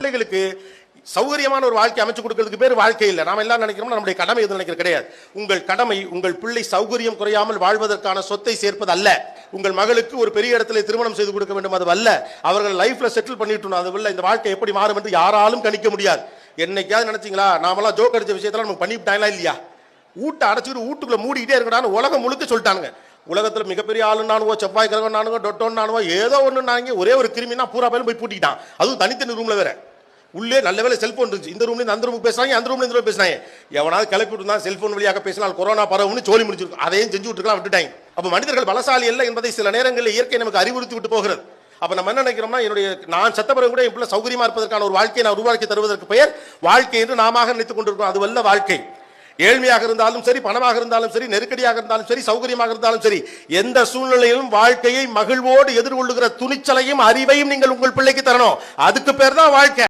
பிள்ளைகளுக்கு சௌகரியமான ஒரு வாழ்க்கை அமைச்சு கொடுக்கிறதுக்கு பேர் வாழ்க்கை இல்லை. நாம எல்லாம் நினைக்கிறோம் நம்முடைய கடமை எதுவும் நினைக்கிறது கிடையாது. உங்கள் கடமை உங்கள் பிள்ளை சௌகரியம் குறையாமல் வாழ்வதற்கான சொத்தை சேர்ப்பது அல்ல. உங்கள் மகளுக்கு ஒரு பெரிய இடத்துல திருமணம் செய்து கொடுக்க வேண்டும் அது அல்ல. அவர்கள் லைஃப்ல செட்டில் பண்ணிட்டு அது இல்ல. இந்த வாழ்க்கை எப்படி மாறும் என்று யாராலும் கணிக்க முடியாது. என்னைக்காவது நினைச்சீங்களா நாமெல்லாம் ஜோக் அடிச்ச விஷயத்தெல்லாம் நம்ம பண்ணிவிட்டாங்களா இல்லையா? வீட்டை அடைச்சிட்டு வீட்டுக்குள்ள மூடிக்கிட்டே இருக்கடான்னு உலகம் முழுக்க சொல்லிட்டானுங்க. உலகத்தில் மிகப்பெரிய ஆளுனானுவோ செவ்வாய் கிரகம் நானுவோ டொட்டோன் நானுவோ ஏதோ ஒன்று நாங்க ஒரே ஒரு கிருமினா பூரா பேரும் போய் பூட்டிட்டான். அதுவும் தனித்தனி ரூம்ல வேற. உள்ளே நல்ல வேலை செல்போன் இருந்துச்சு. இந்த ரூம்ல அந்த ரூமுக்கு பேசுறாங்க, அந்த ரூம்ல இந்த ரூம் பேசுறாங்க. எவனாவது கிளப்பி விட்டு செல்போன் வழியாக பேசினால் கொரோனா பரவுன்னு சோழி முடிச்சிருக்கும். அதையும் செஞ்சு விட்டுருக்கலாம், விட்டுட்டாங்க. அப்ப மனிதர்கள் பலசாலி அல்ல என்பதை சில நேரங்களில் இயற்கை நமக்கு அறிவுறுத்தி விட்டு போகிறது. அப்ப நம்ம என்ன நினைக்கிறோம்னா நான் சத்த பிறகு கூட என் பிள்ளை சௌகரியமா இருப்பதற்கான ஒரு வாழ்க்கையை நான் உருவாக்கி தருவதற்கு பெயர் வாழ்க்கை என்று நாம நினைத்துக் கொண்டிருக்கோம். அது வல்ல வாழ்க்கை. ஏழ்மையாக இருந்தாலும் சரி, பணமாக இருந்தாலும் சரி, நெருக்கடியாக இருந்தாலும் சரி, சௌகரியமாக இருந்தாலும் சரி, எந்த சூழ்நிலையிலும் வாழ்க்கையை மகிழ்வோடு எதிர்கொள்ளுகிற துணிச்சலையும் அறிவையும் நீங்கள் உங்கள் பிள்ளைக்கு தரணும். அதுக்கு பேர் தான் வாழ்க்கை.